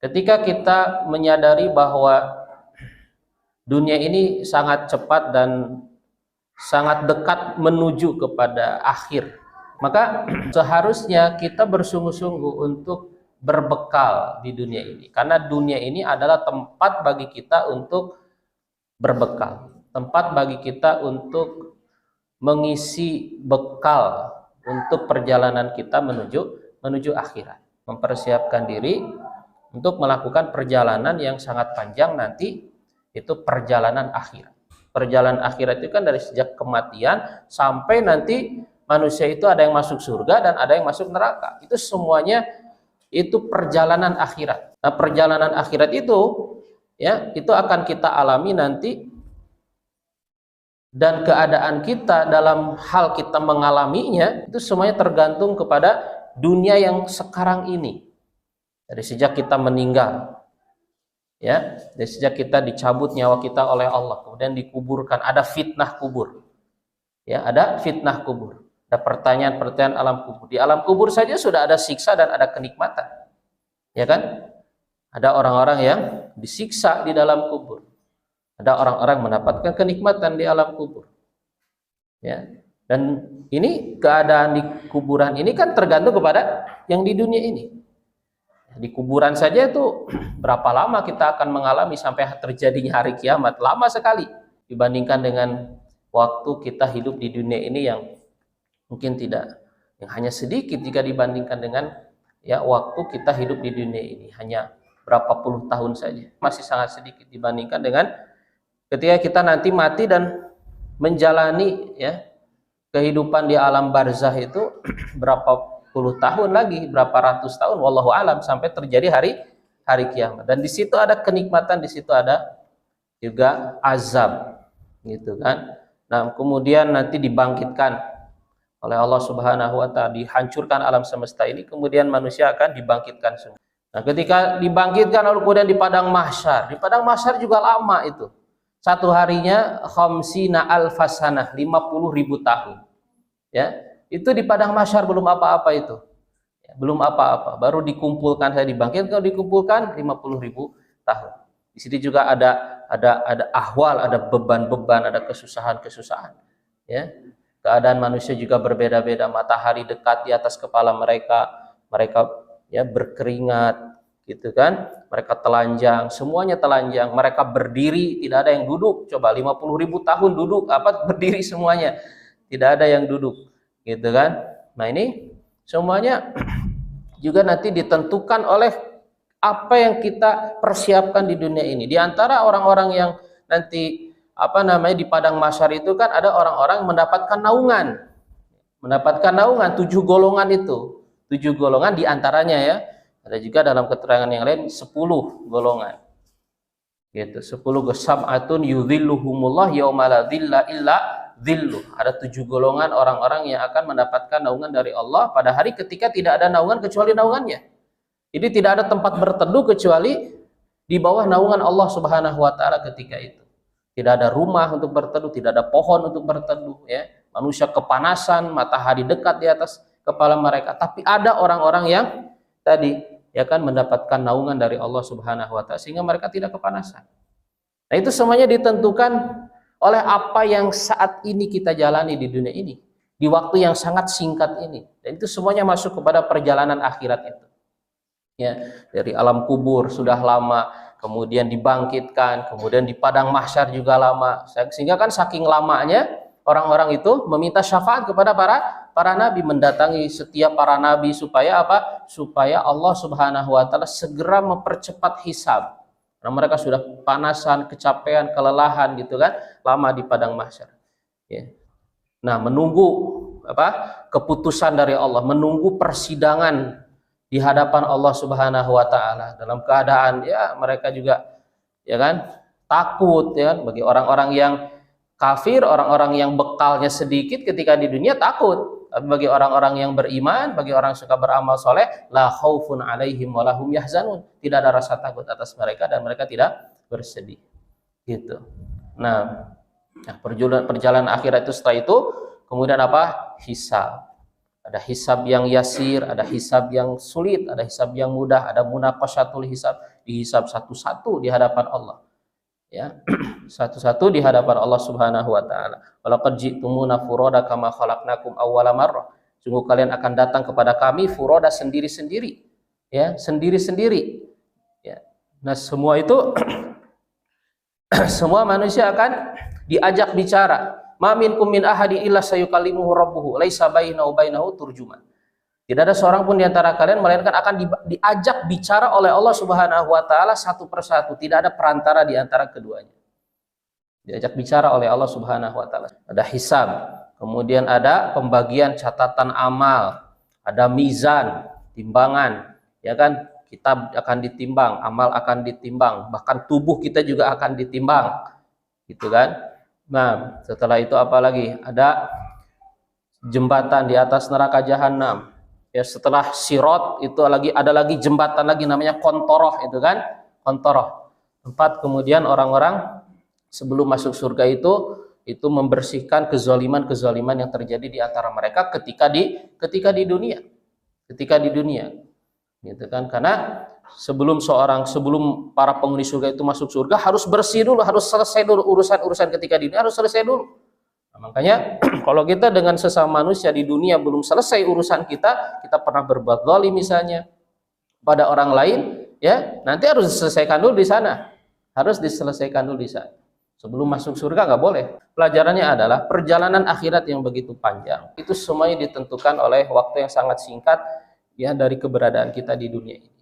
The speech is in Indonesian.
Ketika kita menyadari bahwa dunia ini sangat cepat dan sangat dekat menuju kepada akhir, maka seharusnya kita bersungguh-sungguh untuk berbekal di dunia ini, karena dunia ini adalah tempat bagi kita untuk berbekal, tempat bagi kita untuk mengisi bekal untuk perjalanan kita menuju akhirat, mempersiapkan diri untuk melakukan perjalanan yang sangat panjang nanti, itu perjalanan akhirat. Perjalanan akhirat itu kan dari sejak kematian sampai nanti manusia itu ada yang masuk surga dan ada yang masuk neraka. Itu semuanya itu perjalanan akhirat. Nah, perjalanan akhirat itu ya, itu akan kita alami nanti, dan keadaan kita dalam hal kita mengalaminya itu semuanya tergantung kepada dunia yang sekarang ini. Dari sejak kita meninggal, ya, dari sejak kita dicabut nyawa kita oleh Allah, kemudian dikuburkan, ada fitnah kubur, ya, ada fitnah kubur, ada pertanyaan-pertanyaan alam kubur. Di alam kubur saja sudah ada siksa dan ada kenikmatan, ya kan? Ada orang-orang yang disiksa di dalam kubur, ada orang-orang mendapatkan kenikmatan di alam kubur, ya. Dan ini keadaan di kuburan ini kan tergantung kepada yang di dunia ini. Di kuburan saja itu berapa lama kita akan mengalami sampai terjadinya hari kiamat? Lama sekali dibandingkan dengan waktu kita hidup di dunia ini yang mungkin tidak, yang hanya sedikit jika dibandingkan dengan ya waktu kita hidup di dunia ini, hanya berapa puluh tahun saja, masih sangat sedikit dibandingkan dengan ketika kita nanti mati dan menjalani ya kehidupan di alam barzah itu berapa puluh tahun lagi, berapa ratus tahun, wallahu alam, sampai terjadi hari kiamat. Dan di situ ada kenikmatan, di situ ada juga azab, gitu kan. Nah, kemudian nanti dibangkitkan oleh Allah Subhanahu wa taala, dihancurkan alam semesta ini, kemudian manusia akan dibangkitkan semua. Nah, ketika dibangkitkan lalu kemudian di padang mahsyar juga lama itu. Satu harinya khamsina alfasanah, 50.000 tahun. Ya. Itu di padang mahsyar belum apa-apa itu, ya, belum apa-apa, baru dikumpulkan, saya dibangkitkan, dikumpulkan 50.000 tahun. Di sini juga ada ahwal, ada beban-beban, ada kesusahan-kesusahan, ya. Keadaan manusia juga berbeda-beda. Matahari dekat di atas kepala mereka ya berkeringat, gitu kan. Mereka telanjang, semuanya telanjang. Mereka berdiri, tidak ada yang duduk. Coba 50.000 tahun duduk, berdiri semuanya, tidak ada yang duduk, gitu kan. Nah, ini semuanya juga nanti ditentukan oleh apa yang kita persiapkan di dunia ini. Di antara orang-orang yang nanti di padang mahsyar itu kan ada orang-orang mendapatkan naungan. 7 golongan itu. 7 golongan diantaranya ya. Ada juga dalam keterangan yang lain 10 golongan. Gitu, 10 sab'atun yudhilluhumullah yauma la dhilla illa dhilluh. Ada 7 golongan orang-orang yang akan mendapatkan naungan dari Allah pada hari ketika tidak ada naungan kecuali naungannya. Jadi tidak ada tempat berteduh kecuali di bawah naungan Allah Subhanahu wa taala ketika itu. Tidak ada rumah untuk berteduh, tidak ada pohon untuk berteduh, ya. Manusia kepanasan, matahari dekat di atas kepala mereka, tapi ada orang-orang yang tadi ya kan mendapatkan naungan dari Allah Subhanahu wa taala sehingga mereka tidak kepanasan. Nah, itu semuanya ditentukan oleh apa yang saat ini kita jalani di dunia ini, di waktu yang sangat singkat ini. Dan itu semuanya masuk kepada perjalanan akhirat itu. Ya, dari alam kubur sudah lama, kemudian dibangkitkan, kemudian di padang mahsyar juga lama. Sehingga kan saking lamanya orang-orang itu meminta syafaat kepada para nabi, mendatangi setiap para nabi supaya apa? Supaya Allah Subhanahu wa taala segera mempercepat hisab. Karena mereka sudah panasan, kecapean, kelelahan gitu kan, lama di padang mahsyar. Ya. Nah, menunggu keputusan dari Allah, menunggu persidangan di hadapan Allah Subhanahu wa taala dalam keadaan ya mereka juga ya kan takut, ya kan. Bagi orang-orang yang kafir, orang-orang yang bekalnya sedikit ketika di dunia takut. Tapi bagi orang-orang yang beriman, bagi orang yang suka beramal soleh, la khaufun alaihim wa lahum yahzanun, tidak ada rasa takut atas mereka dan mereka tidak bersedih. Gitu. Nah, perjalanan akhirat itu setelah itu kemudian apa? Hisab. Ada hisab yang yasir, ada hisab yang sulit, ada hisab yang mudah, ada munaqasyatul hisab, dihisab satu-satu di hadapan Allah. Ya, satu-satu di hadapan Allah Subhanahu wa taala. Walaqad ji'tumuna furada kama khalaqnakum awwala marrah. Sungguh kalian akan datang kepada kami furoda sendiri-sendiri. Ya, sendiri-sendiri. Ya. Nah, semua itu semua manusia akan diajak bicara. Ma minkum min ahadi illa sayukallimuhu rabbuhu laisa bainahu bainahu turjuman. Tidak ada seorang pun di antara kalian melainkan akan diajak bicara oleh Allah Subhanahu wa taala satu persatu, tidak ada perantara di antara keduanya. Diajak bicara oleh Allah Subhanahu wa taala. Ada hisab, kemudian ada pembagian catatan amal, ada mizan, timbangan, ya kan? Kitab akan ditimbang, amal akan ditimbang, bahkan tubuh kita juga akan ditimbang. Gitu kan? Nah, setelah itu apa lagi? Ada jembatan di atas neraka jahanam. Ya, setelah sirot itu ada lagi jembatan lagi namanya kontoroh, itu kan? Kontoroh. Tempat kemudian orang-orang sebelum masuk surga itu membersihkan kezaliman-kezaliman yang terjadi di antara mereka ketika di dunia. Ketika di dunia. Gitu kan? Karena sebelum para penghuni surga itu masuk surga harus bersih dulu, harus selesai dulu urusan-urusan ketika di dunia, harus selesai dulu. Nah, makanya kalau kita dengan sesama manusia di dunia belum selesai urusan kita pernah berbuat zalim misalnya pada orang lain, ya nanti harus diselesaikan dulu di sana, harus diselesaikan dulu di sana. Sebelum masuk surga nggak boleh. Pelajarannya adalah perjalanan akhirat yang begitu panjang itu semuanya ditentukan oleh waktu yang sangat singkat, ya, dari keberadaan kita di dunia ini.